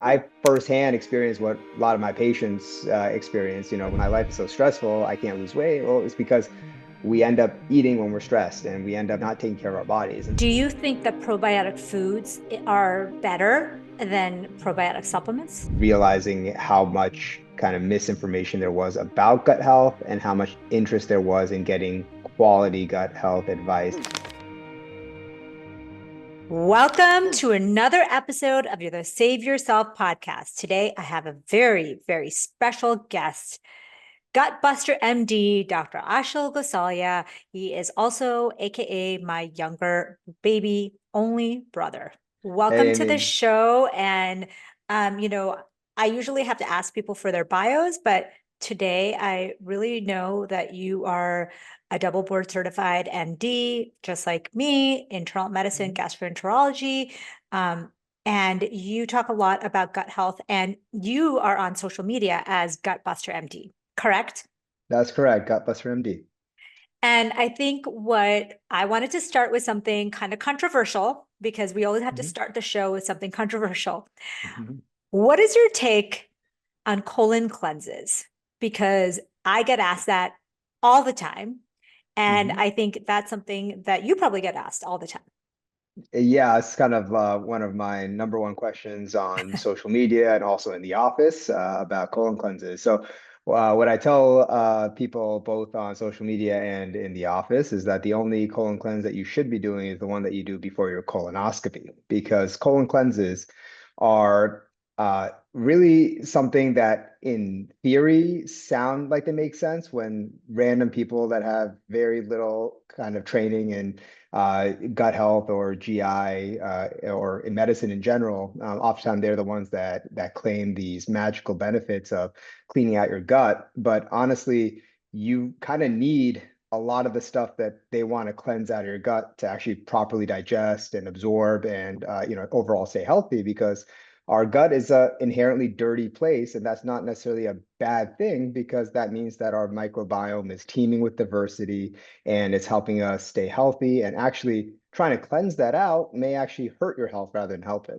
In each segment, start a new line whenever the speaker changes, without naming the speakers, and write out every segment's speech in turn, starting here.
I firsthand experienced what a lot of my patients experience. When my life is so stressful, I can't lose weight. Well, it's because we end up eating when we're stressed and we end up not taking care of our bodies. And
Do you think that probiotic foods are better than probiotic supplements?
realizing how much kind of misinformation there was about gut health and how much interest there was in getting quality gut health advice.
Welcome to another episode of the Save Yourself podcast. Today, I have a very, very special guest, Gutbuster MD, Dr. Ashil Gosalia. He is also AKA my younger baby only brother. Welcome
Hey,
to the
Amy.
show. And um, you know, I usually have to ask people for their bios, but today I really know that you are a double board certified ND, just like me, internal medicine, gastroenterology. Um, and you talk a lot about gut health, and you are on social media as Gutbuster MD, correct?
That's correct. Gutbuster MD.
And I think what I wanted to start with something kind of controversial because we always have to
Mhm.
start the show with something controversial.
Mhm.
What is your take on colon cleanses? Because I get asked that all the time. And
Mhm.
I think that's something that you probably get asked all the time.
Yeah, it's kind of one of my number one questions on social media and also in the office about colon cleanses. So, what I tell people both on social media and in the office is that the only colon cleanse that you should be doing is the one that you do before your colonoscopy, because colon cleanses are really something that, in theory, sound like they make sense when random people that have very little kind of training in gut health or GI or in medicine in general. Oftentimes they're the ones that claim these magical benefits of cleaning out your gut. But honestly, you kind of need a lot of the stuff that they want to cleanse out of your gut to actually properly digest and absorb and overall stay healthy, because our gut is a inherently dirty place, and that's not necessarily a bad thing, because that means that our microbiome is teeming with diversity and it's helping us stay healthy. And actually, trying to cleanse that out may actually hurt your health rather than help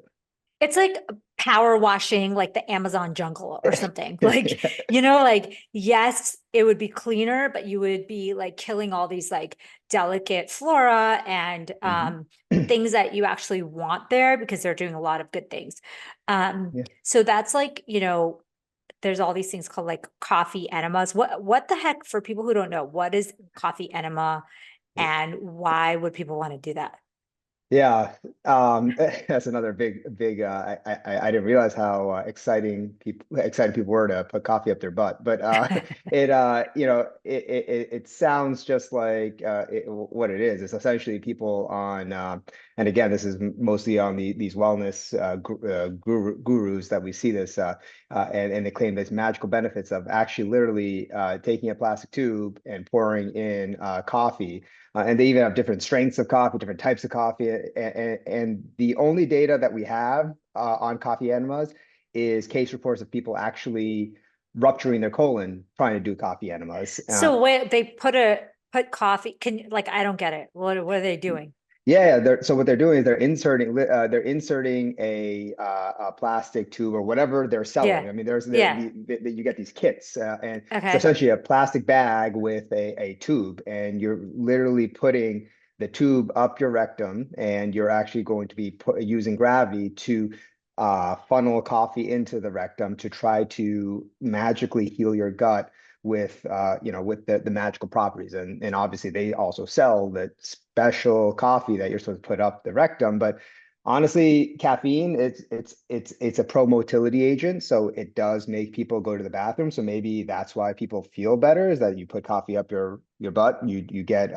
It's like power washing like the Amazon jungle or something. Like,
it.
like, yes, it would be cleaner, but you would be like killing all these like delicate flora and
Mhm.
things that you actually want there because they're doing a lot of good things.
Yeah.
So that's like, there's all these things called like coffee enemas. What the heck, for people who don't know, what is coffee enema and why would people want to do that?
Yeah, that's another big. I didn't realize how excited people were to put coffee up their butt, but it sounds just like what it is. It's essentially people on, and again, this is mostly on these wellness gurus that we see this, and they claim this magical benefits of actually literally taking a plastic tube and pouring in coffee. And they even have different strengths of coffee, different types of coffee. And the only data that we have on coffee enemas is case reports of people actually rupturing their colon trying to do coffee enemas.
So wait, they put coffee. Like, I don't get it. What are they doing?
Yeah, so what they're doing is they're inserting a plastic tube or whatever they're
Yeah.
selling. I mean, there's
Yeah.
you get these kits, and it's
Okay.
essentially a plastic bag with a tube, and you're literally putting the tube up your rectum, and you're actually going to be using gravity to funnel coffee into the rectum to try to magically heal your gut with with the magical properties. And obviously they also sell the special coffee that you're supposed to put up the rectum. But honestly, caffeine, it's a pro-motility agent, so it does make people go to the bathroom. So maybe that's why people feel better, is that you put coffee up your butt, you get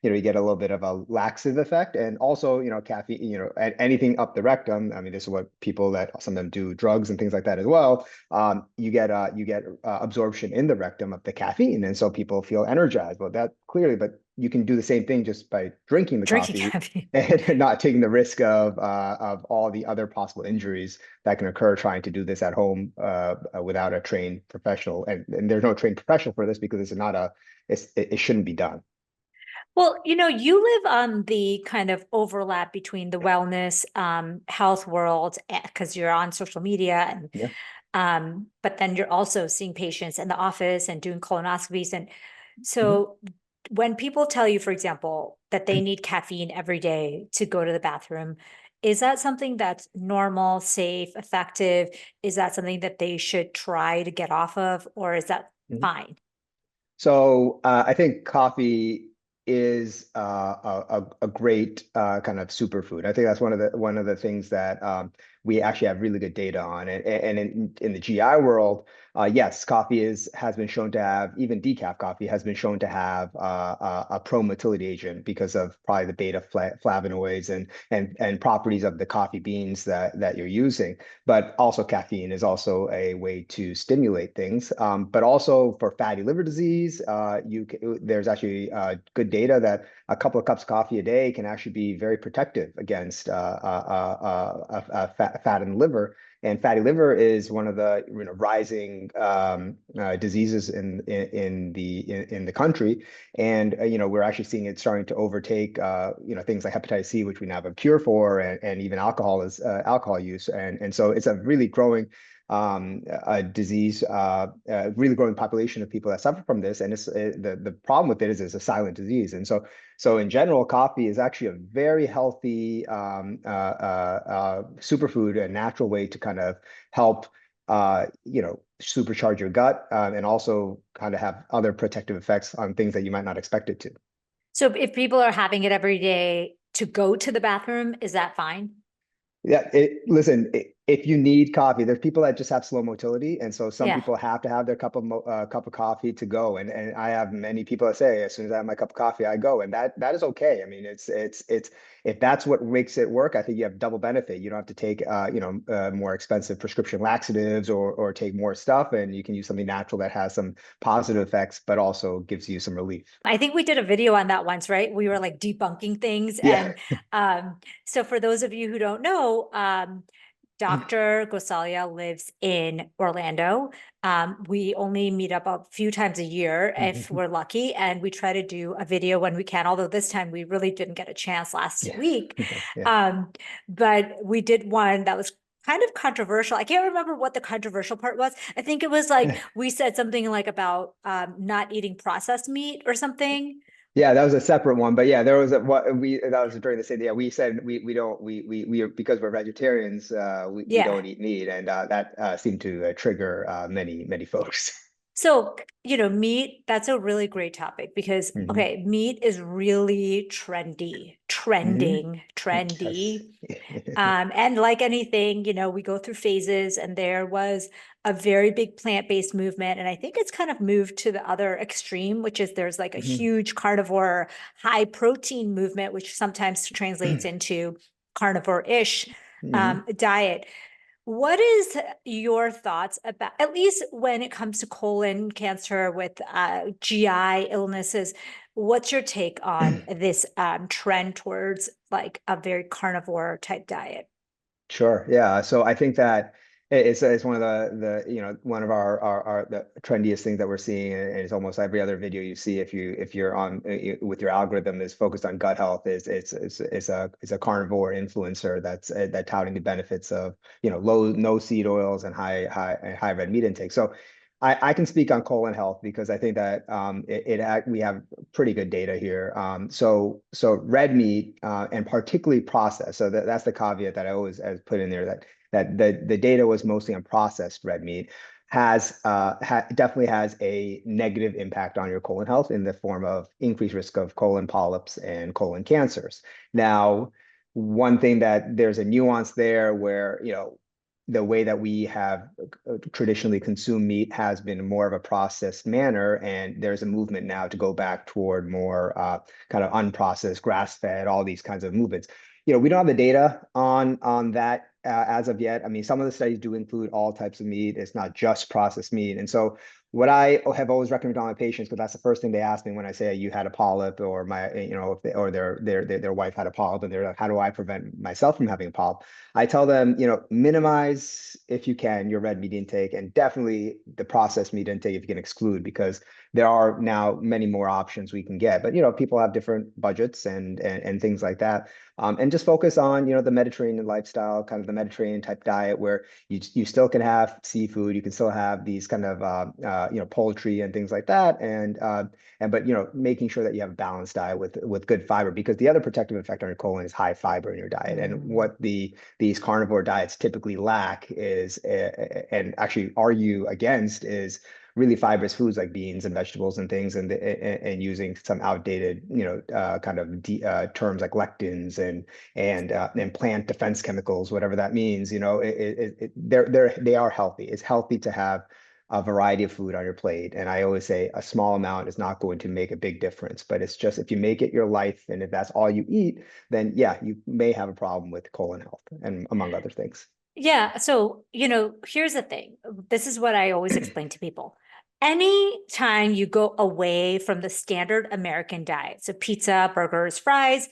you get a little bit of a laxative effect. And also, caffeine, anything up the rectum. I mean, this is what people that some of them do drugs and things like that as well. You get absorption in the rectum of the caffeine, and so people feel energized. Well, that clearly, but you can do the same thing just by drinking the
Drinking
coffee
caffeine.
and not taking the risk of all the other possible injuries that can occur trying to do this at home without a trained professional. And there's no trained professional for this because it's not a it shouldn't be done.
Well, you live on the kind of overlap between the wellness, health world, because you're on social media, and
Yeah.
but then you're also seeing patients in the office and doing colonoscopies. And
Mhm.
so when people tell you, for example, that they need caffeine every day to go to the bathroom, is that something that's normal, safe, effective? Is that something that they should try to get off of, or is that
Mhm.
fine?
So I think coffee is a great kind of superfood. I think that's one of the things that we actually have really good data on. And in the GI world, yes, coffee has been shown to have, even decaf coffee has been shown to have a pro-motility agent because of probably the beta flavonoids and properties of the coffee beans that you're using. But also caffeine is also a way to stimulate things. But also for fatty liver disease, there's actually good data that a couple of cups of coffee a day can actually be very protective against fat in the liver. And fatty liver is one of the rising diseases in the country, and we're actually seeing it starting to overtake things like hepatitis C, which we now have a cure for, and even alcohol use, and so it's a really growing a disease, really growing population of people that suffer from this, and the problem with it is it's a silent disease, and so in general, coffee is actually a very healthy superfood, a natural way to kind of help supercharge your gut, and also kind of have other protective effects on things that you might not expect it to.
So if people are having it every day to go to the bathroom, is that fine?
Yeah, listen, if you need coffee, there's people that just have slow motility, and so some
Yeah.
people have to have their cup of coffee to go. And I have many people that say, as soon as I have my cup of coffee, I go, and that is okay. I mean, it's if that's what makes it work, I think you have double benefit. You don't have to take more expensive prescription laxatives or take more stuff, and you can use something natural that has some positive effects, but also gives you some relief.
I think we did a video on that once, right? We were like debunking things.
Yeah.
And so for those of you who don't know, Dr. Gosalia lives in Orlando. We only meet up a few times a year if we're lucky, and we try to do a video when we can, although this time we really didn't get a chance last
Yeah.
week.
Yeah.
Um, but we did one that was kind of controversial. I can't remember what the controversial part was. I think it was like we said something like about not eating processed meat or something.
Yeah, that was a separate one, but yeah, there was a what we that was during the same. Yeah, we said we don't we are, because we're vegetarians, we
Yeah.
don't eat meat, and that seemed to trigger many folks.
So, meat, that's a really great topic because,
Hmm.
okay, meat is really
Hmm. Yes.
trendy. And like anything, we go through phases, and there was a very big plant-based movement. And I think it's kind of moved to the other extreme, which is there's like a
Hmm.
huge carnivore, high protein movement, which sometimes translates into carnivore-ish
Hmm.
diet. What is your thoughts about, at least when it comes to colon cancer with GI illnesses, what's your take on this trend towards like a very carnivore type diet?
Sure. Yeah. So I think that it's one of the one of our the trendiest things that we're seeing, and it's almost every other video you see if you're on with your algorithm is focused on gut health, is it's a carnivore influencer that's that touting the benefits of low no seed oils and high red meat intake. So I can speak on colon health because I think that we have pretty good data here. So red meat, and particularly processed. So that's the caveat that I always put in there, that the data was mostly on processed red meat, definitely has a negative impact on your colon health in the form of increased risk of colon polyps and colon cancers. Now, one thing that there's a nuance there where the way that we have traditionally consumed meat has been more of a processed manner, and there's a movement now to go back toward more kind of unprocessed, grass-fed, all these kinds of movements. We don't have the data on that as of yet. I mean, some of the studies do include all types of meat. It's not just processed meat, and so what I have always recommended on my patients, because that's the first thing they ask me when I say you had a polyp, or if they, or their wife had a polyp, and they're like, how do I prevent myself from having a polyp? I tell them, minimize if you can your red meat intake, and definitely the processed meat intake if you can exclude, because there are now many more options we can get. But people have different budgets and things like that. And just focus on, the Mediterranean lifestyle, kind of the Mediterranean type diet, where you still can have seafood, you can still have these kind of poultry and things like that, and but making sure that you have a balanced diet with good fiber, because the other protective effect on your colon is high fiber in your diet. And
Mm.
what these carnivore diets typically lack is, and actually argue against, is really fibrous foods like beans and vegetables and things, and using some outdated, kind of terms like lectins and plant defense chemicals, whatever that means. They are healthy. It's healthy to have a variety of food on your plate. And I always say a small amount is not going to make a big difference, but it's just, if you make it your life and if that's all you eat, then yeah, you may have a problem with colon health, and among other things.
Yeah. So, here's the thing. This is what I always explain to people. Anytime you go away from the standard American diet, so pizza, burgers, fries,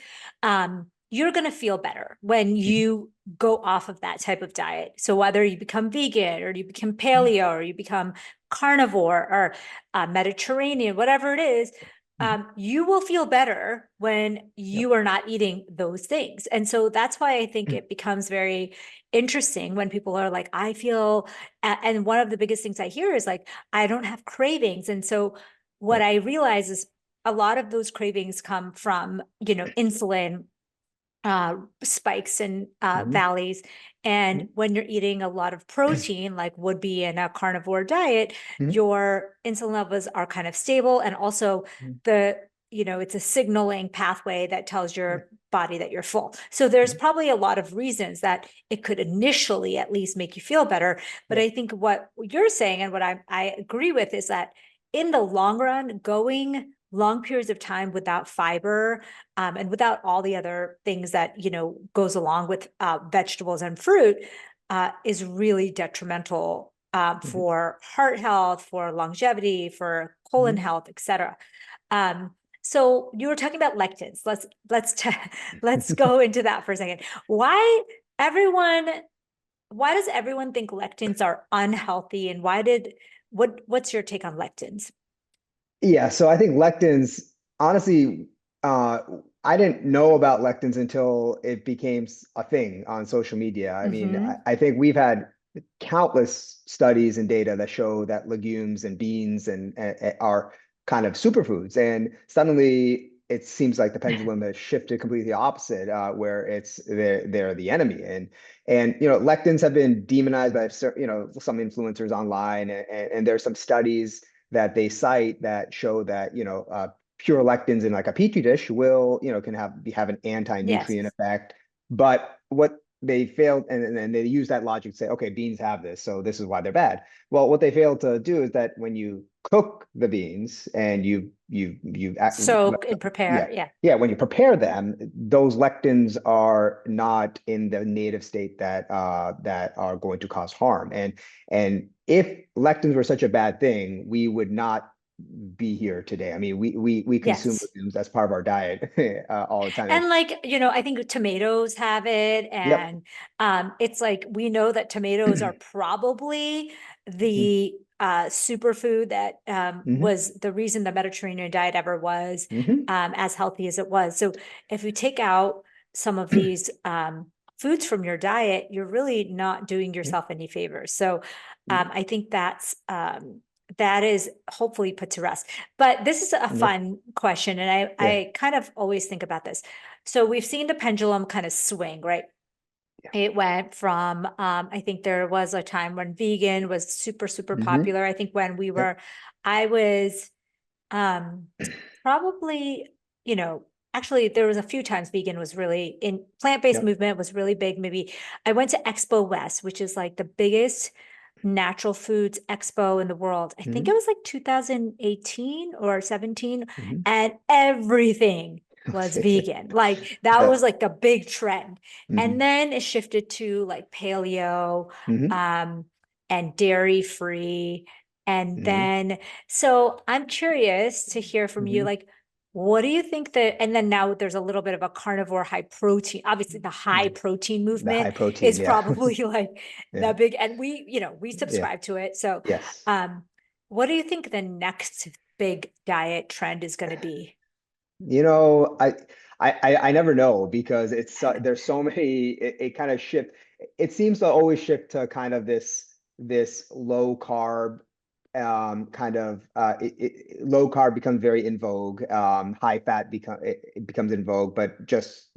you're going to feel better when
Mhm.
you go off of that type of diet. So whether you become vegan or you become paleo or you become carnivore or Mediterranean, whatever it is,
Mhm.
you will feel better when
Yep.
you are not eating those things. And so that's why I think it becomes very interesting when people are like, I feel, and one of the biggest things I hear is like, I don't have cravings. And so what
Yep.
I realize is a lot of those cravings come from, insulin spikes and
Mhm.
valleys. And
Mhm.
when you're eating a lot of protein, like would be in a carnivore diet,
Mhm.
your insulin levels are kind of stable. And also
Mhm.
it's a signaling pathway that tells
Yeah.
your body that you're full. So there's
Mhm.
probably a lot of reasons that it could initially at least make you feel better. But I
Yep.
think what you're saying and what I agree with is that in the long run, going long periods of time without fiber and without all the other things that goes along with vegetables and fruit is really detrimental
Mhm.
for heart health, for longevity, for colon
Mhm.
health, etc. Um, so you were talking about lectins. Let's go into that for a second. Everyone? Why does everyone think lectins are unhealthy, and what's your take on lectins?
Yeah, so I think lectins, honestly, uh, I didn't know about lectins until it became a thing on social media. I mean, I,
Mm-hmm.
I think we've had countless studies and data that show that legumes and beans are kind of superfoods, and suddenly it seems like the pendulum has shifted completely opposite, where they're the enemy, and lectins have been demonized by some influencers online, and there's some studies that they cite that show that pure lectins in like a petri dish will can have an
Yes.
anti-nutrient effect. But what they failed, and they use that logic to say, okay, beans have this, so this is why they're bad. Well, what they failed to do is that when you cook the beans and
Soak and
yeah,
prepare. Yeah.
yeah, when you prepare them, those lectins are not in the native state that are going to cause harm. And if lectins were such a bad thing, we would not be here today. I mean, we consume
Yes.
legumes as part of our diet all the time.
And like, I think tomatoes have it.
Yep.
And it's like we know that tomatoes are probably
Mhm.
the superfood that
Mhm.
was the reason the Mediterranean diet ever was
Mhm.
as healthy as it was. So if you take out some of these foods from your diet, you're really not doing yourself any favors. So I think that is hopefully put to rest. But this is a
Yep.
fun question, and I
Yeah.
I kind of always think about this. So we've seen the pendulum kind of swing, right?
Yeah.
It went from I think there was a time when vegan was super, super
Hmm.
popular. I think when
Yep.
I was um probably, you know, actually there was a few times vegan was really in plant-based
Yep.
movement was really big. Maybe I went to Expo West, which is like the biggest natural foods expo in the world. I think it
Hmm.
was like 2018 or 17,
Hmm.
and everything was vegan. Like that was
Yep.
like a big trend. And
Hmm.
then it shifted to like paleo
Hmm.
um and dairy free. And
Hmm.
then, so I'm curious to hear from you,
Hmm.
like, what do you think that, and then now there's a little bit of a carnivore high protein, obviously the high protein
The high
movement
protein,
is
yeah.
probably like
Yeah.
the big, and we, we
Yeah.
subscribe to it. So,
Yes.
um, what do you think the next big diet trend is going to be?
You know, I never know because there's so many. It kind of shift. It seems to always shift to kind of this low carb, kind of low carb becomes very in vogue. High fat it becomes in vogue, but just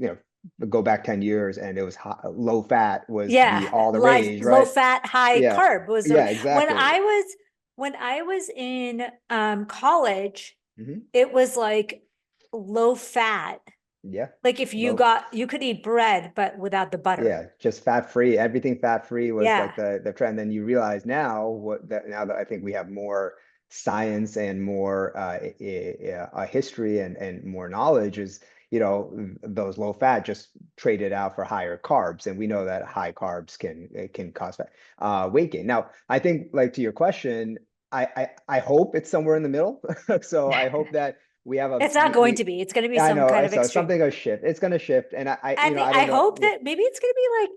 go back 10 years and it was low fat was the
Yeah,
all the
life
rage,
low
right?
fat, high
Yeah,
carb was
yeah,
when
exactly.
I was in college,
Hmm.
it was like low fat.
Yeah,
Like if
low.
you could eat bread, but without the butter.
Yeah, just fat free. Everything fat free was like
Yeah.
the trend. Then you realize now that I think we have more science and more history and more knowledge is those low fat just traded out for higher carbs, and we know that high carbs can cause weight gain. Now, I think like to your question, I hope it's somewhere in the middle. So I hope that we have a
It's not going to be. It's going to be
I
some kind
know
of
so
extreme.
something will shift. It's gonna shift, and
I think
I
I
don't know.
hope
Yeah.
that maybe it's going to be like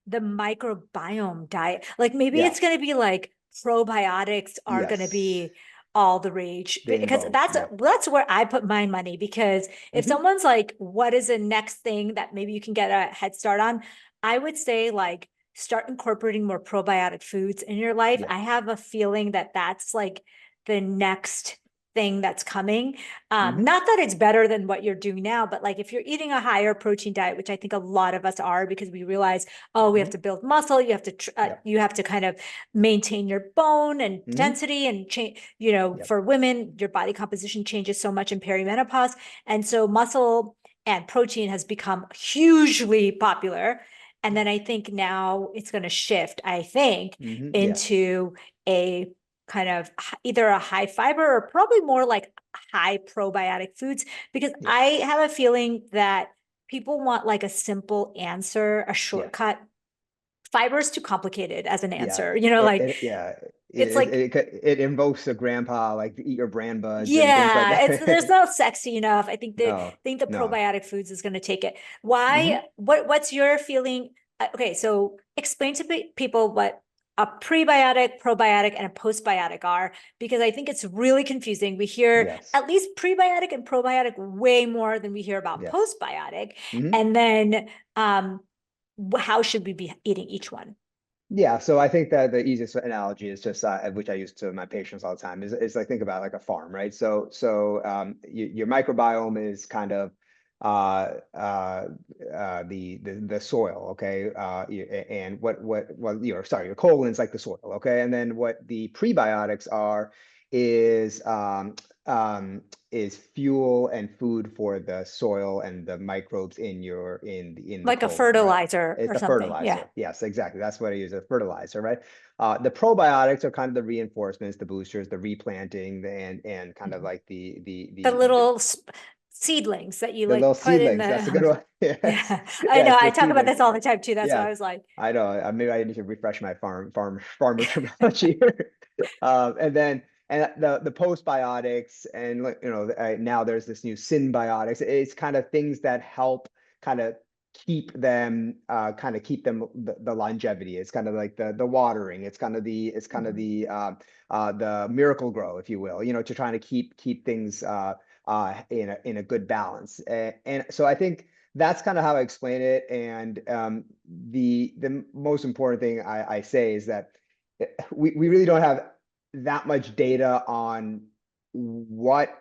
the microbiome diet. Like maybe it's going to
Yes.
be like probiotics are going to
Yes.
be all the rage
The
because
invoke.
that's
Yep.
that's where I put my money because if
Hmm.
someone's like what is the next thing that maybe you can get a head start on, I would say like start incorporating more probiotic foods in your life.
Yeah.
I have a feeling that that's like the next thing that's coming.
Hmm.
Not that it's better than what you're doing now, but like if you're eating a higher protein diet, which I think a lot of us are because we realize, oh, we have
Hmm.
to build muscle,
Yep.
you have to kind of maintain your bone and
Hmm.
density and change,
Yep.
for women, your body composition changes so much in perimenopause. And so muscle and protein has become hugely popular. And then I think now it's going to shift, I think,
Hmm. Yes.
into a kind of either a high fiber or probably more like high probiotic foods because I
Yes.
have a feeling that people want like a simple answer, a
Yeah.
shortcut. Fiber is too complicated as an
Yeah.
answer.
Yeah.
It's like,
It invokes a grandpa like to eat your brand buds and things like
yeah, it's there's
that.
not sexy enough. I
No.
think the
No.
probiotic foods is going to take it.
Hmm.
Why? What's your feeling? Okay, so explain to people what a prebiotic, probiotic, and a postbiotic are, because I think it's really confusing. We hear
Yes.
at least prebiotic and probiotic way more than we hear about
Yes.
postbiotic.
Hmm.
And then, how should we be eating each one?
Yeah, so I think that the easiest analogy is just which I use to my patients all the time is like think about like a farm, right? Your microbiome is kind of the soil, okay? And your colon is like the soil, okay? And then what the prebiotics are is um, um, is fuel and food for the soil and the microbes in the
Like a
colon, right?
fertilizer
It's
or
the
something. Yeah.
fertilizer. Yes, exactly. That's what I use as fertilizer, right? The probiotics are kind of the reinforcements, the boosters, the replanting, and kind of
Mhm.
like
The little seedlings that you
the little
like put in
seedlings. That's a good
the
one. Yes,
yeah, I know
yes,
I
the
talk about
seedlings.
this all the time too, that's why
Yeah,
I was like,
I know. Maybe I need to refresh my farmer terminology here. And then the postbiotics and now there's this new symbiotics. It's kind of things that help kind of keep them the longevity. It's kind of like the watering.
mhm.
The miracle grow, if you will. To trying to keep things in a good balance. And so I think that's kind of how I explain it. And the most important thing I say is that we really don't have that much data on what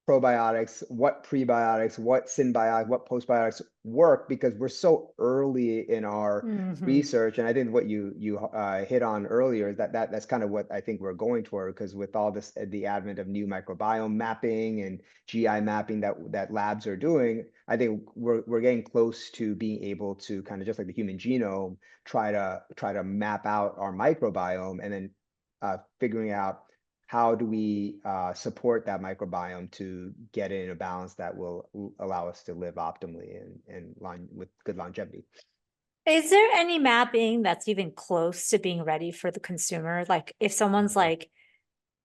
probiotics, what prebiotics, what symbiotics, what postbiotics work because we're so early in our
Mhm.
research. And I think what you hit on earlier is that's kind of what I think we're going toward because with all this the advent of new microbiome mapping and GI mapping that labs are doing, I think we're getting close to being able to kind of just like the human genome try to map out our microbiome and then figuring out how do we support that microbiome to get it in a balance that will allow us to live optimally and with good longevity.
Is there any mapping that's even close to being ready for the consumer? Like if someone's
Okay.
like,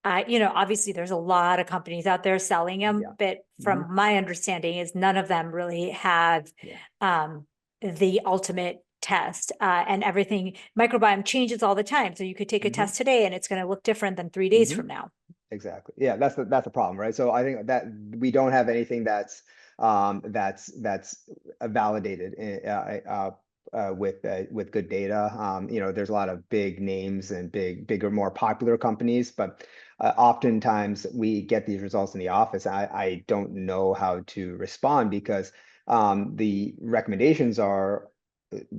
obviously there's a lot of companies out there selling them,
Yeah.
but
Hmm.
from my understanding is none of them really have
Yeah.
the ultimate test. And everything microbiome changes all the time. So you could take a
Hmm.
test today and it's going to look different than 3 days
Hmm.
from now.
Exactly. Yeah, that's the problem, right? So I think that we don't have anything that's validated with good data. There's a lot of big names and bigger, more popular companies, but oftentimes we get these results in the office. I don't know how to respond because the recommendations are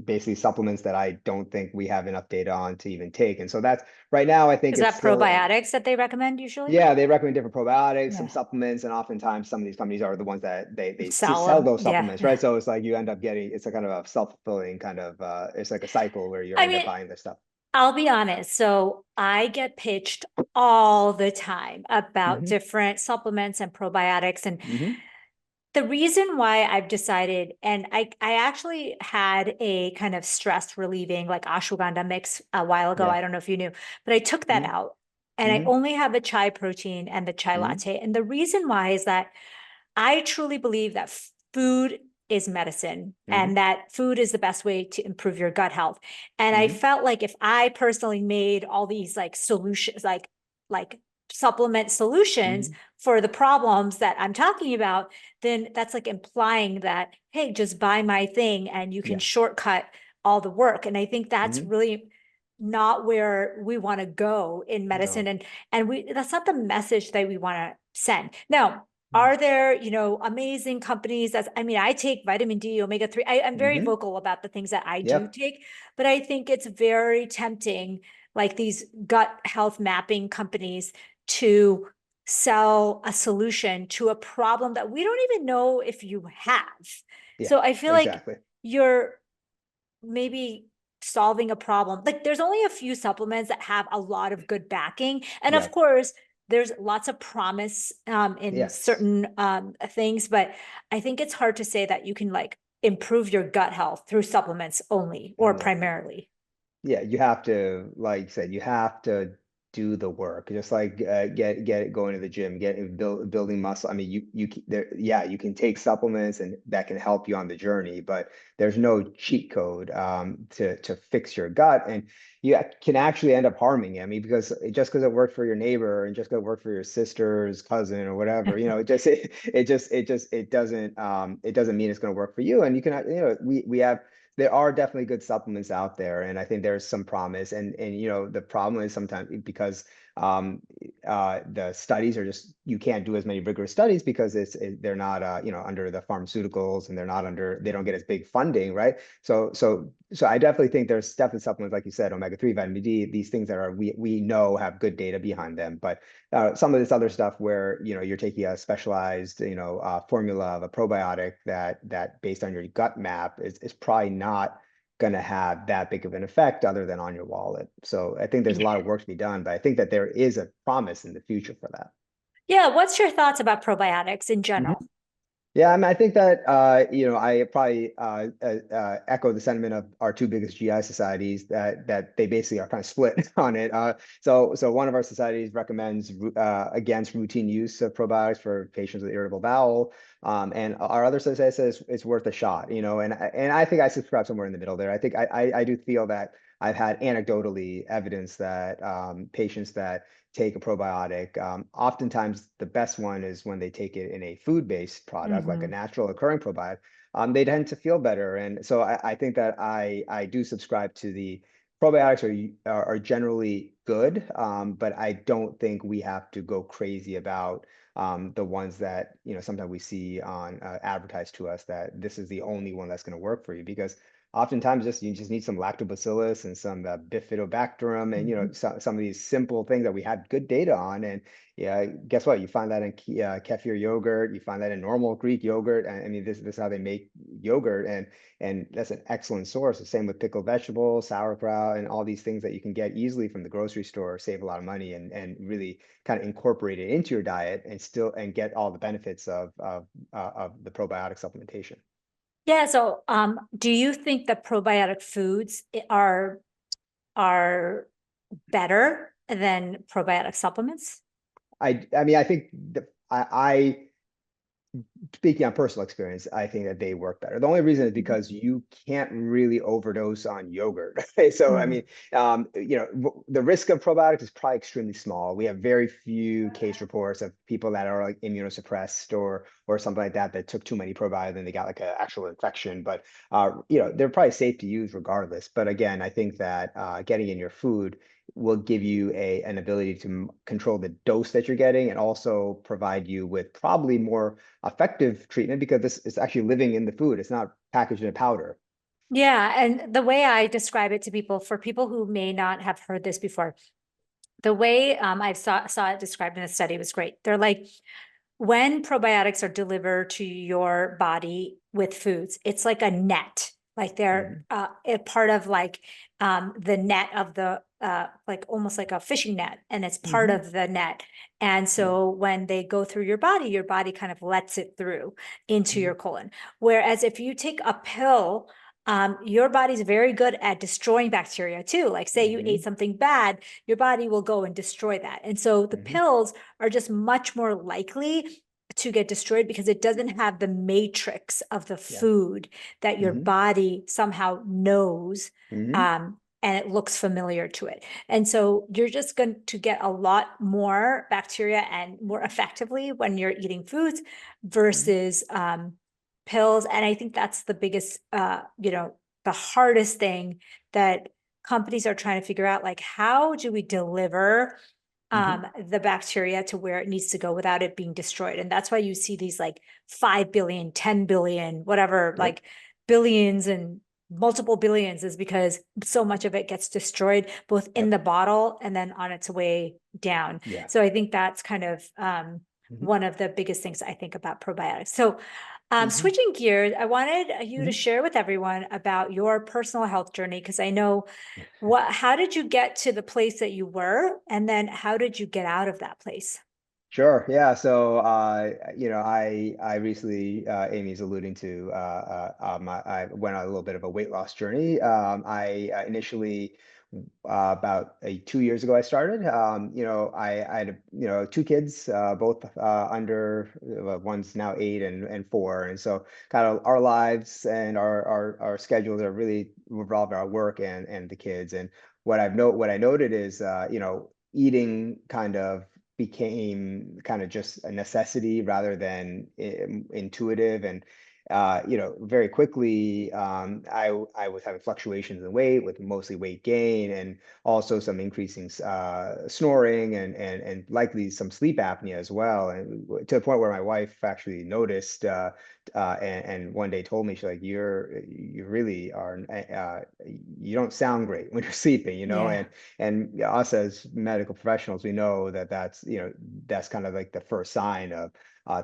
basically supplements that I don't think we have enough data on to even take. And so that's right now, I think
Is
it's
that
still.
probiotics that they recommend usually?
Yeah, they recommend different probiotics, some
Yeah.
supplements, and oftentimes some of these companies are the ones that they
Sell
sell
them.
those
Yeah.
supplements, right? So it's like you end up getting it's a kind of a self-fulfilling kind of it's like a cycle where you
I
end up
mean,
buying this stuff.
I'll be honest. So I get pitched all the time about
Hmm.
different supplements and probiotics. And
Hmm.
the reason why I've decided, and I actually had a kind of stress relieving like ashwagandha mix a while ago.
Yeah.
I don't know if you knew, but I took that
Hmm.
out and I
Hmm.
only have the chai protein and the chai
Hmm.
latte. And the reason why is that I truly believe that food is medicine
Hmm.
and that food is the best way to improve your gut health. And I
Hmm.
felt like if I personally made all these like solutions, like supplement solutions
Hmm.
for the problems that I'm talking about, then that's like implying that, hey, just buy my thing and you can
Yeah.
shortcut all the work. And I think that's
Hmm.
really not where we want to go in medicine.
No.
And that's not the message that we want to send. Now,
Mm.
are there, amazing companies that's, I mean, I take vitamin D, omega-3. I'm very
Hmm.
vocal about the things that I do
Yep.
take, but I think it's very tempting, like these gut health mapping companies to sell a solution to a problem that we don't even know if you have.
Yeah.
So I feel like
Exactly.
you're maybe solving a problem. Like there's only a few supplements that have a lot of good backing. And of
Yep.
course, there's lots of promise in
Yes.
certain things, but I think it's hard to say that you can like improve your gut health through supplements only or
Yeah.
primarily.
Yeah, you have to, like you said, you have to do the work. Just like get it going to the gym, building muscle. I mean, yeah, you can take supplements and that can help you on the journey, but there's no cheat code to fix your gut, and you can actually end up harming it. I mean, just because it worked for your neighbor and just because it worked for your sister's cousin or whatever, it doesn't mean it's going to work for you. And you can, we have there are definitely good supplements out there, and I think there's some promise. And the problem is sometimes because um, the studies are just you can't do as many rigorous studies because they're not under the pharmaceuticals and they don't get as big funding, right? So I definitely think there's definitely supplements like you said, omega-3, vitamin D, these things that are we know have good data behind them, but some of this other stuff where you're taking a specialized formula of a probiotic that based on your gut map is probably not going to have that big of an effect other than on your wallet. So I think there's a
Yeah.
lot of work to be done, but I think that there is a promise in the future for that.
Yeah. What's your thoughts about probiotics in general?
Yeah, I mean, I think that I probably echo the sentiment of our two biggest GI societies that they basically are kind of split on it. So one of our societies recommends against routine use of probiotics for patients with irritable bowel, and our other society says it's worth a shot. And I think I subscribe somewhere in the middle there. I think I do feel that I've had anecdotally evidence that patients that take a probiotic. Oftentimes, the best one is when they take it in a food-based product, like a
Mm-hmm.
natural occurring probiotic. They tend to feel better, and so I think that I do subscribe to the probiotics are generally good, but I don't think we have to go crazy about the ones that sometimes we see on advertised to us that this is the only one that's going to work for you because oftentimes you just need some lactobacillus and some bifidobacterium and
Mm-hmm.
some of these simple things that we have good data on. And yeah, guess what? You find that in kefir yogurt, you find that in normal Greek yogurt. I mean, this is how they make yogurt, and that's an excellent source. The same with pickled vegetables, sauerkraut, and all these things that you can get easily from the grocery store, save a lot of money, and really kind of incorporate it into your diet and get all the benefits of the probiotic supplementation.
Yeah. So, do you think that probiotic foods are better than probiotic supplements?
I mean, I think I speaking on personal experience, I think that they work better. The only reason is
Mhm.
because you can't really overdose on yogurt. So, I
Mm.
mean, the risk of probiotics is probably extremely small. We have very few case reports of people that are like immunosuppressed or something like that that took too many probiotics and they got like an actual infection. But they're probably safe to use regardless. But again, I think that getting in your food will give you an ability to control the dose that you're getting and also provide you with probably more effective treatment because this is actually living in the food. It's not packaged in a powder.
Yeah, and the way I describe it to people, for people who may not have heard this before, the way I saw it described in a study was great. They're like, when probiotics are delivered to your body with foods, it's like a net. Like they're
Hmm.
a part of like the net of the like almost like a fishing net, and it's part
Hmm.
of the net. And
Yeah.
so when they go through your body kind of lets it through into
Hmm.
your colon. Whereas if you take a pill, your body's very good at destroying bacteria too. Like say you ate
Hmm.
something bad, your body will go and destroy that. And so the
Hmm.
pills are just much more likely to get destroyed because it doesn't have the matrix of the
Yeah.
food that your
Hmm.
body somehow knows,
Hmm.
and it looks familiar to it. And so you're just going to get a lot more bacteria and more effectively when you're eating foods
Hmm.
versus pills. And I think that's the biggest, the hardest thing that companies are trying to figure out, like, how do we deliver
Hmm.
the bacteria to where it needs to go without it being destroyed. And that's why you see these like 5 billion, 10 billion, whatever,
Yep.
like billions and multiple billions, is because so much of it gets destroyed both in
Yep.
the bottle and then on its way down.
Yeah.
So I think that's kind of
Hmm.
one of the biggest things I think about probiotics. So
Hmm.
switching gears, I wanted you to
Hmm.
share with everyone about your personal health journey, because I know how did you get to the place that you were? And then how did you get out of that place?
Sure. Yeah. So, I recently, Amy's alluding to, I went on a little bit of a weight loss journey. I initially, about 2 years ago, I started. I had, two kids, both under, one's now 8 and 4, and so kind of our lives and our schedules are really revolved around work and the kids. And what I noted is, eating kind of became kind of just a necessity rather than intuitive. And very quickly, I was having fluctuations in weight with mostly weight gain and also some increasing snoring and likely some sleep apnea as well, and to the point where my wife actually noticed, and one day told me, she's like, you really are, you don't sound great when you're sleeping,
Yeah.
and us as medical professionals, we know that that's kind of like the first sign of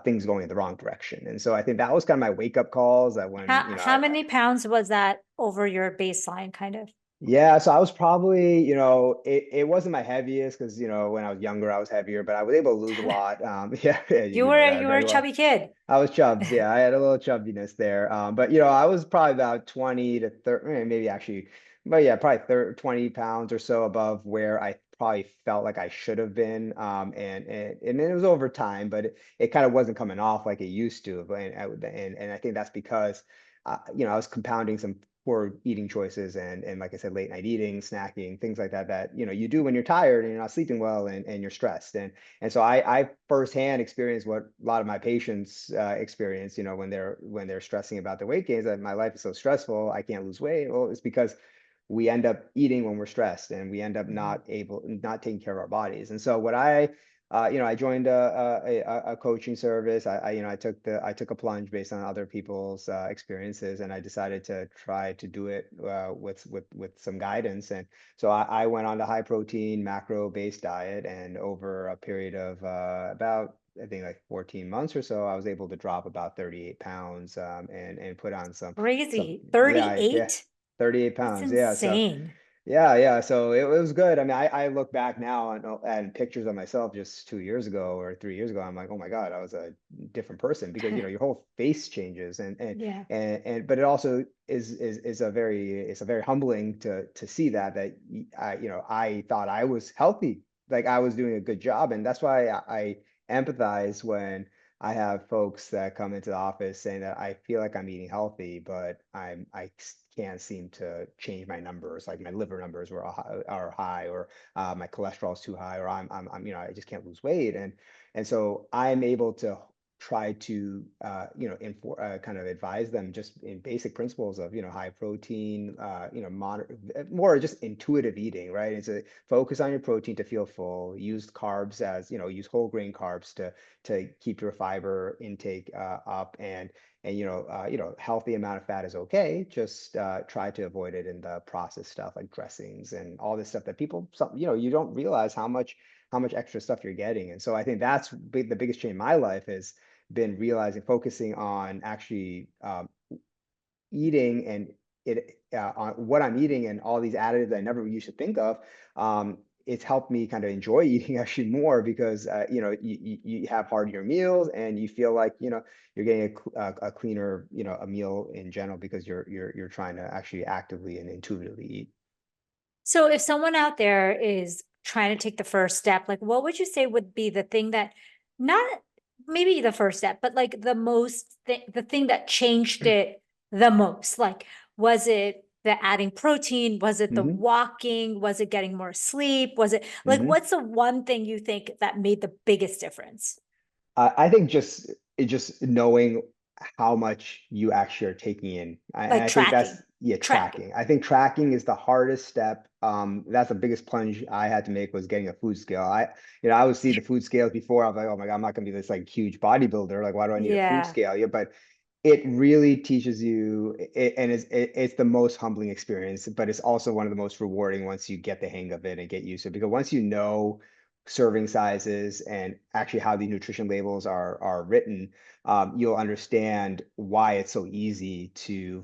things going in the wrong direction. And so I think that was kind of my wake up calls that when,
How many pounds was that over your baseline kind of?
yeah, so I was probably, it wasn't my heaviest because, when I was younger, I was heavier, but I was able to lose a lot. Yeah, yeah,
You
you
were
know
you
that
were
very
a
well.
chubby kid.
I was chubs. Yeah, I had a little chubbiness there. But I was probably about 20 to 30, maybe actually, but yeah, probably 30, 20 pounds or so above where I probably felt like I should have been. And it was over time, but it kind of wasn't coming off like it used to. And I think that's because, I was compounding some poor eating choices and like I said, late night eating, snacking, things like that, that, you do when you're tired and you're not sleeping well and you're stressed. And so I firsthand experienced what a lot of my patients experience, when they're stressing about their weight gains, that my life is so stressful, I can't lose weight. Well, it's because we end up eating when we're stressed and we end up
Mhm.
not taking care of our bodies. And so I joined a coaching service. I took a plunge based on other people's experiences, and I decided to try to do it with some guidance. And so I went on a high protein, macro based diet, and over a period of about, I think, like 14 months or so, I was able to drop about 38 pounds, and put on some,
Crazy.
yeah,
38?
38
That's
pounds. Yeah. So
insane.
yeah, yeah. So it was good. I mean, I look back now and pictures of myself just 2 years ago or 3 years ago. I'm like, oh my God, I was a different person because your whole face changes
Yeah.
but it also is it's a very humbling to see that I thought I was healthy. like I was doing a good job. And that's why I empathize when I have folks that come into the office saying that I feel like I'm eating healthy, but I can't seem to change my numbers, like my liver numbers are high, or my cholesterol is too high, or I just can't lose weight. And so I'm able to try to kind of advise them just in basic principles of high protein, more just intuitive eating, right? It's a focus on your protein to feel full, use carbs as use whole grain carbs to keep your fiber intake up, and healthy amount of fat is okay, just try to avoid it in the processed stuff like dressings and all this stuff that you don't realize how much extra stuff you're getting. And so I think that's the biggest change in my life has been realizing, focusing on actually eating and on what I'm eating and all these additives I never used to think of. It's helped me kind of enjoy eating actually more, because you have heartier meals and you feel like you're getting a cleaner a meal in general, because you're trying to actually actively and intuitively eat.
So if someone out there is trying to take the first step, like what would you say would be the thing that, not maybe the first step, but like the thing that changed it the most? Like, was it the adding protein? Was it the
Hmm.
walking? Was it getting more sleep? Was it like,
Hmm.
what's the one thing you think that made the biggest difference?
I think just knowing how much you actually are taking in. And
Like
I think that's,
tracking,
yeah,
tracking.
tracking. I think tracking is the hardest step. That's the biggest plunge I had to make, was getting a food scale. I would see the food scales before. I was like, oh my God, I'm not gonna be this like huge bodybuilder. Like, why do I need a food
Yeah.
scale? Yeah, but it really teaches you, and it's the most humbling experience, but it's also one of the most rewarding once you get the hang of it and get used to it. Because once you know serving sizes and actually how the nutrition labels are written, you'll understand why it's so easy to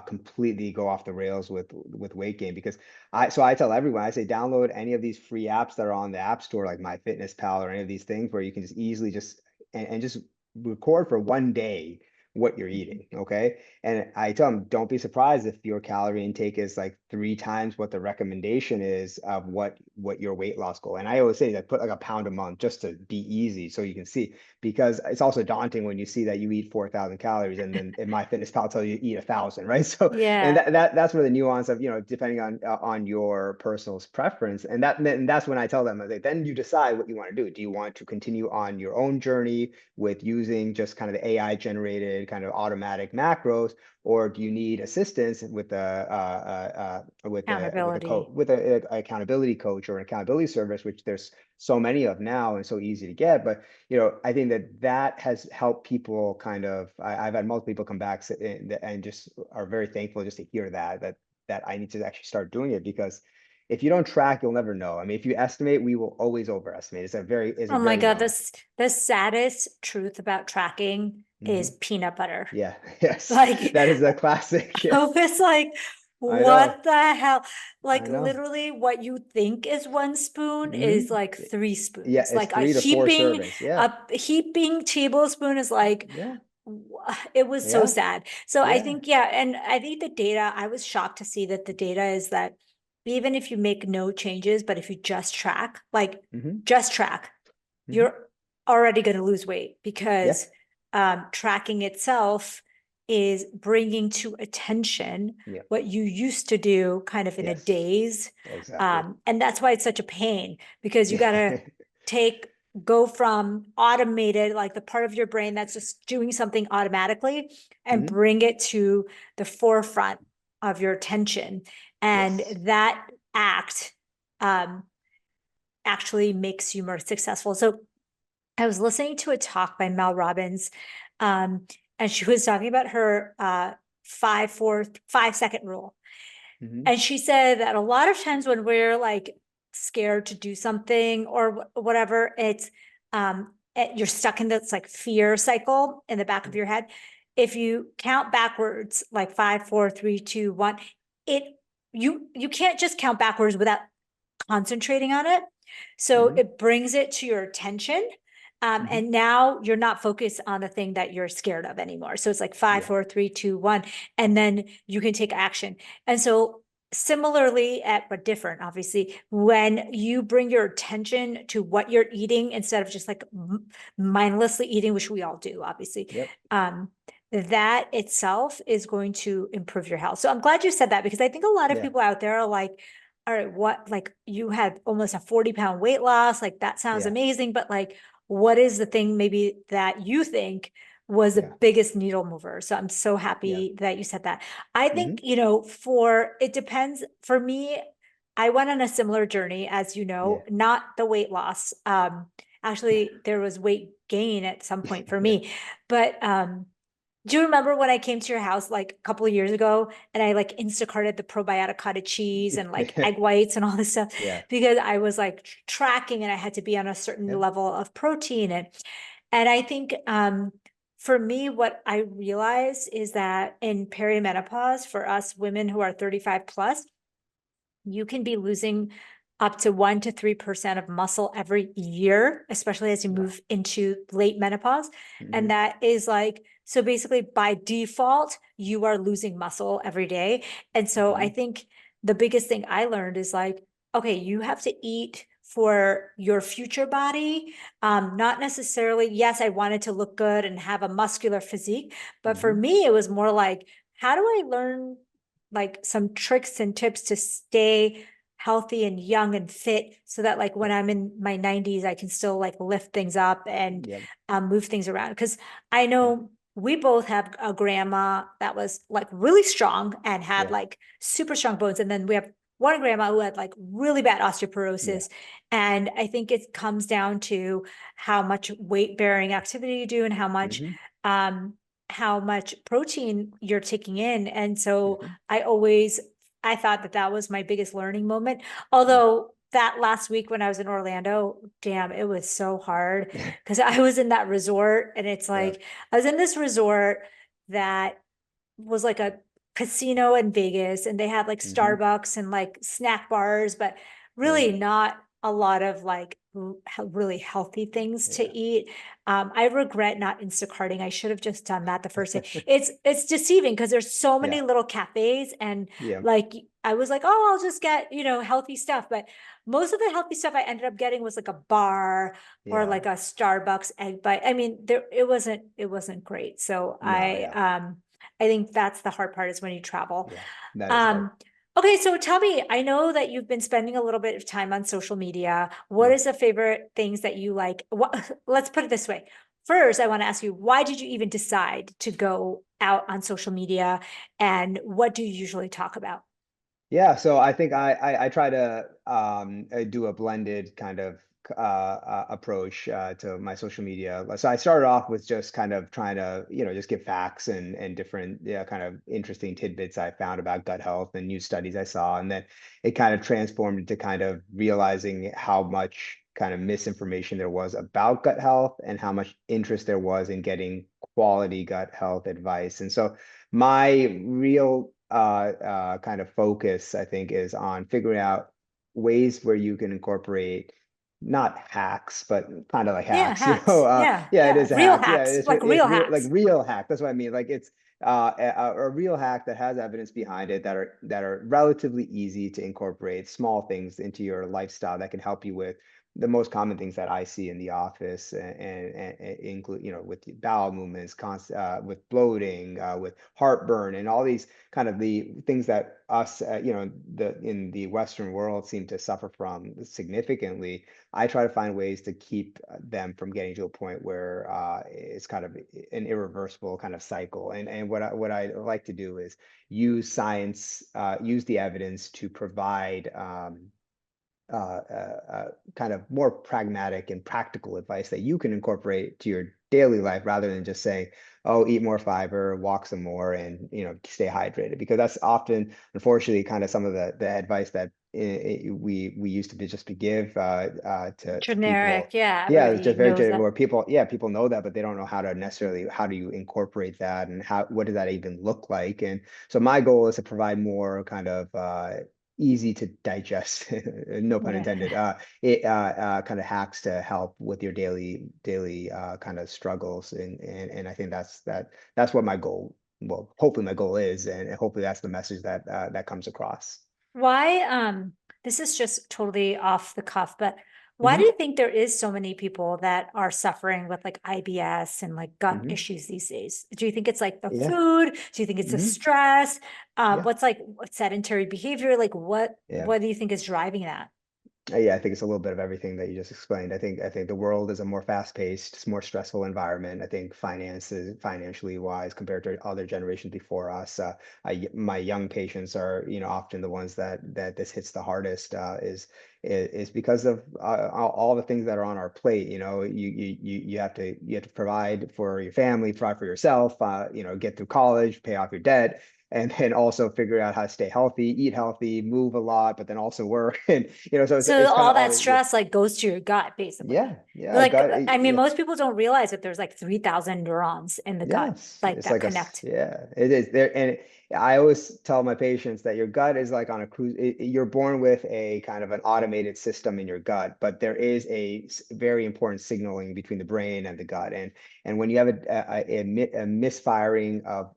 completely go off the rails with weight gain. Because I tell everyone, I say download any of these free apps that are on the App Store, like MyFitnessPal or any of these things, where you can just easily just and just record for one day what you're eating. Okay. And I tell them, don't be surprised if your calorie intake is like 3 times what the recommendation is of what your weight loss goal. And I always say that put like a pound a month just to be easy, so you can see, because it's also daunting when you see that you eat 4,000 calories and then in MyFitnessPal tell you eat 1,000, right? So, and
Yeah.
that's where the nuance of, depending on your personal preference. And that's when I tell them, like, then you decide what you want to do. Do you want to continue on your own journey with using just kind of the AI generated kind of automatic macros, or do you need assistance with
Accountability.
a accountability coach or an accountability service, which there's so many of now and so easy to get. But I think that has helped people kind of. I've had multiple people come back and just are very thankful just to hear that I need to actually start doing it, because if you don't track, you'll never know. I mean, if you estimate, we will always overestimate. It's a
Oh my
very
God,
known.
this the saddest truth about tracking is
Mhm.
peanut butter.
Yeah, yes,
Like,
that is a classic.
I
Yes,
was like,
I know,
what the hell?
I
Like,
know.
literally, what you think is one spoon is
Hmm.
like three
Yeah,
spoons.
it's
Like
three to four servings. Yeah,
a heaping tablespoon is like,
yeah,
it was so
yeah,
sad. So I
yeah.
think, yeah, and I think the data, I was shocked to see that the data is that even if you make no changes, but if you just track, like
Hmm.
just track,
Hmm.
you're already going to lose weight,
Yeah,
because tracking itself is bringing to attention
yeah,
what you used to do kind of in a
yes,
daze.
exactly.
And that's why it's such a pain, because you got to
Yeah.
take, go from automated, like the part of your brain that's just doing something automatically, and
Hmm.
bring it to the forefront of your attention. And
Yes.
that act um, actually makes you more successful. So I was listening to a talk by Mel Robbins, um, and she was talking about her 5 4 5 second rule.
Hmm.
And she said that a lot of times when we're like scared to do something or whatever, you're stuck in this like fear cycle in the back of your head. If you count backwards, like 5 4 3 2 1, it you can't just count backwards without concentrating on it. So
Hmm.
it brings it to your attention.
Hmm.
And now you're not focused on the thing that you're scared of anymore. So it's like five,
Yeah.
four, three, two, one, and then you can take action. And so similarly but different, obviously, when you bring your attention to what you're eating instead of just like mindlessly eating, which we all do, obviously,
Yep.
that itself is going to improve your health. So I'm glad you said that, because I think a lot of
Yeah.
people out there are like, all right, what, like you had almost a 40-pound weight loss, like that sounds
Yeah.
amazing, but like, what is the thing maybe that you think was the
Yeah.
biggest needle mover? So I'm so
Yeah.
happy that you said that. I think,
Hmm.
for it depends. For me, I went on a similar journey, as you
Yeah.
know, not the weight loss. Actually, there was weight gain at some point for
Yeah.
me, but do you remember when I came to your house like a couple of years ago and I like Instacarted the probiotic cottage cheese and like egg whites and all this stuff,
Yeah.
because I was like tracking and I had to be on a certain
Yep.
level of protein, and I think for me, what I realized is that in perimenopause, for us women who are 35 plus, you can be losing up to 1 to 3% of muscle every year, especially as you
Wow.
move into late menopause.
Hmm.
And that is like, so basically by default, you are losing muscle every day. And so I
Hmm.
think the biggest thing I learned is like, okay, you have to eat for your future body. Not necessarily, yes, I wanted to look good and have a muscular physique, but for
Hmm.
me, it was more like, how do I learn like some tricks and tips to stay healthy and young and fit, so that like when
Yep.
I'm in my 90s, I can still like lift things up and
Yep.
move things around. Because I
Yeah.
know we both have a grandma that was like really strong and had
Yeah.
like super strong bones. And then we have one grandma who had like really bad
Yeah.
osteoporosis. And I think it comes down to how much weight bearing activity you do and
Hmm.
um, how much protein you're taking in. And so
Hmm.
I thought that that was my biggest learning moment.
Yeah.
Although that last week when I was in Orlando, damn, it was so hard because I was in that resort, and it's
Yeah.
like I was in this resort that was like a casino in Vegas, and they had like
Hmm.
Starbucks and like snack bars, but
Yeah.
really not a lot of like really healthy things to
Yeah.
eat. I regret not Instacarting. I should have just done that the first day. It's deceiving because there's so many
Yeah.
little cafes, and
Yeah.
like I was like, oh, I'll just get, healthy stuff. But most of the healthy stuff I ended up getting was like a bar or
Yeah.
like a Starbucks egg bite. I mean, it wasn't great. So
No. Yeah.
I think that's the hard part, is when you travel.
Yeah. That is hard.
Um, okay, so tell me, I know that you've been spending a little bit of time on social media. What
Yeah.
is the favorite things that you like? Let's put it this way. First, I want to ask you, why did you even decide to go out on social media, and what do you usually talk about?
Yeah, so I think I try to do a blended kind of approach to my social media. So I started off with just kind of trying to, just give facts and different, yeah, kind of interesting tidbits I found about gut health and new studies I saw, and then it kind of transformed into kind of realizing how much kind of misinformation there was about gut health and how much interest there was in getting quality gut health advice. And so my real kind of focus, I think, is on figuring out ways where you can incorporate not hacks, but kind of like
Yeah,
hacks,
hacks. Yeah,
yeah, it
yeah.
is a
Real
hack. Yeah,
hacks,
it's
like
it's
real
real, like
hacks.
real hack. That's what I mean. Like it's a real hack that has evidence behind it, that are relatively easy to incorporate, small things into your lifestyle that can help you with the most common things that I see in the office, and include, with bowel movements, with bloating, with heartburn, and all these kind of the things that us, in the Western world seem to suffer from significantly. I try to find ways to keep them from getting to a point where it's kind of an irreversible kind of cycle. And what I like to do is use science, use the evidence to provide kind of more pragmatic and practical advice that you can incorporate to your daily life, rather than just saying, oh, eat more fiber, walk some more, and stay hydrated. Because that's often, unfortunately, kind of some of the advice that we used to just be give to
Generic.
people.
Yeah,
Yeah, it's
everybody
just very
knows
general,
that.
where people know that, but they don't know how do you incorporate that, and what does that even look like. And so my goal is to provide more kind of easy to digest, no pun intended,
Yeah.
kind of hacks to help with your daily kind of struggles. And I think that's what my goal, well, hopefully my goal is, and hopefully that's the message that comes across.
Why, this is just totally off the cuff, but why do
Hmm.
you think there is so many people that are suffering with like IBS and like gut
Hmm.
issues these days? Do you think it's like the
Yeah.
food? Do you think it's the
Hmm.
stress?
Yeah.
What's like sedentary behavior? Like
Yeah.
what do you think is driving that?
Yeah, I think it's a little bit of everything that you just explained. I think the world is a more fast-paced, more stressful environment. I think financially wise compared to other generations before us. My young patients are, often the ones that this hits the hardest. Is because of all the things that are on our plate. You have to provide for your family, provide for yourself. Get through college, pay off your debt, and then also figure out how to stay healthy, eat healthy, move a lot, but then also work. And so
So
it's kind
all
of all
that
the, yeah,
stress like goes to your gut, basically.
yeah, yeah,
Like,
gut,
I mean,
yeah.
most people don't realize that there's like 3,000 neurons in the gut,
Yes,
like
it's
that
like
connect.
yeah, it is there. And I always tell my patients that your gut is like on a cruise. You're born with a kind of an automated system in your gut, but there is very important signaling between the brain and the gut. And when you have a misfiring of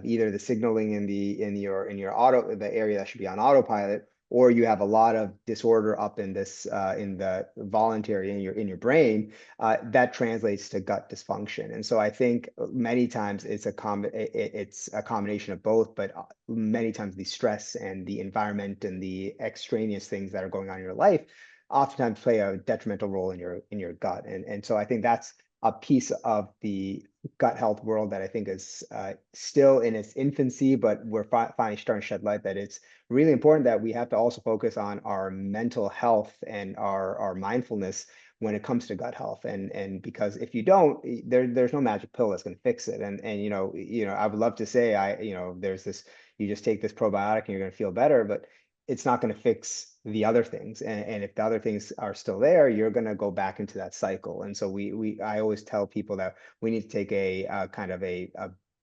either the signaling in your the area that should be on autopilot, or you have a lot of disorder up in this in the voluntary in your brain, that translates to gut dysfunction. And so I think many times it's a combination of both, but many times the stress and the environment and the extraneous things that are going on in your life oftentimes play a detrimental role in your gut. And so I think that's a piece of the gut health world that I think is still in its infancy, but we're finally starting to shed light that it's really important that we have to also focus on our mental health and our mindfulness when it comes to gut health. And because if you don't, there's no magic pill that's going to fix it. And I would love to say there's this, you just take this probiotic and you're going to feel better, but it's not going to fix the other things. And if the other things are still there, you're going to go back into that cycle. And so I always tell people that we need to take a kind of a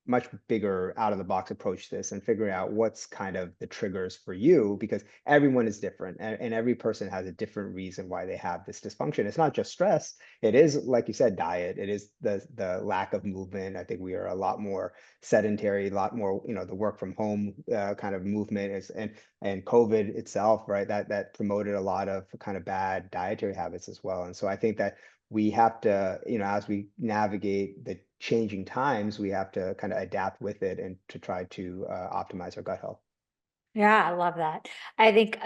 much bigger out of the box approach to this and figure out what's kind of the triggers for you, because everyone is different, and every person has a different reason why they have this dysfunction. It's not just stress. It is, like you said, diet. It is the lack of movement. I think we are a lot more sedentary, a lot more, the work from home kind of movement is, and COVID itself, right? That promoted a lot of kind of bad dietary habits as well. And so I think that we have to, as we navigate the changing times, we have to kind of adapt with it and to try to optimize our gut health.
Yeah, I love that. I think,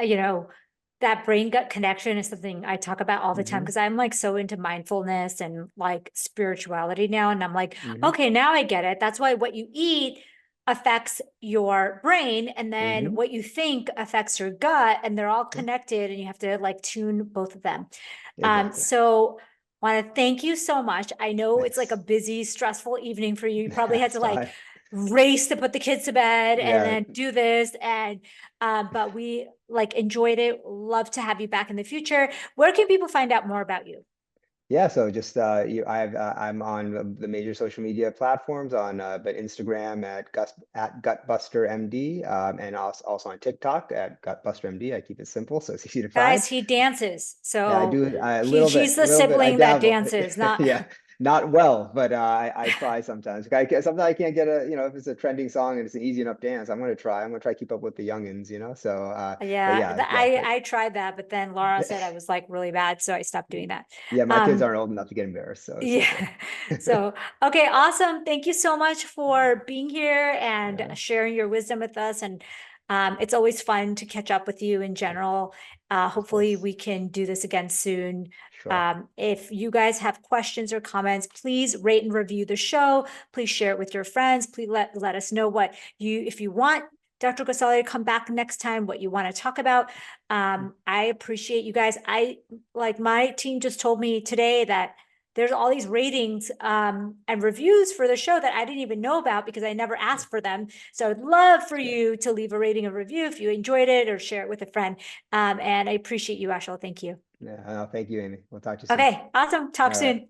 that brain gut connection is something I talk about all the time
Hmm.
because I'm like so into mindfulness and like spirituality now. And I'm like,
Hmm.
okay, now I get it. That's why what you eat affects your brain, and then
Hmm.
what you think affects your gut, and they're all
Yeah,
connected, and you have to like tune both of them.
exactly.
So want to thank you so much. I know it's like a
Thanks.
busy, stressful evening for you. You probably had
That's
to like
fine.
race to put the kids to bed and
Yeah.
then do this. And but we like enjoyed it. Love to have you back in the future. Where can people find out more about you?
Yeah, so just I'm on the major social media platforms on but Instagram at GutbusterMD, and also on TikTok at GutbusterMD. I keep it simple, so it's easy to find.
Guys, he dances.
Yeah, I
So
do a little
he's
bit,
the
a little bit. I
sibling that
dabble.
dances, not
Yeah, not well, but I try sometimes. Sometimes I can't get if it's a trending song and it's an easy enough dance, I'm gonna try. I'm gonna try to keep up with the youngins. So but
yeah,
yeah, yeah, but
I tried that, but then Laura said I was like really bad, so I stopped doing that.
yeah, my kids
Um,
aren't old enough to get embarrassed, so it's okay.
yeah. So, okay, awesome. Thank you so much for being here and
Yeah,
sharing your wisdom with us. And it's always fun to catch up with you in general.
of
Hopefully
course.
we can do this again soon.
Sure.
If you guys have questions or comments, please rate and review the show. Please share it with your friends. Please let us know if you want Dr. Gosalia to come back next time, what you want to talk about. I appreciate you guys. My team just told me today that there's all these ratings and reviews for the show that I didn't even know about because I never asked for them. So I'd love for
That's great.
you to leave a rating and review if you enjoyed it, or share it with a friend. And I appreciate you, Ashil. Thank you.
Yeah, thank you, Amy. We'll talk to you soon.
Okay, awesome. Talk
All right.
soon.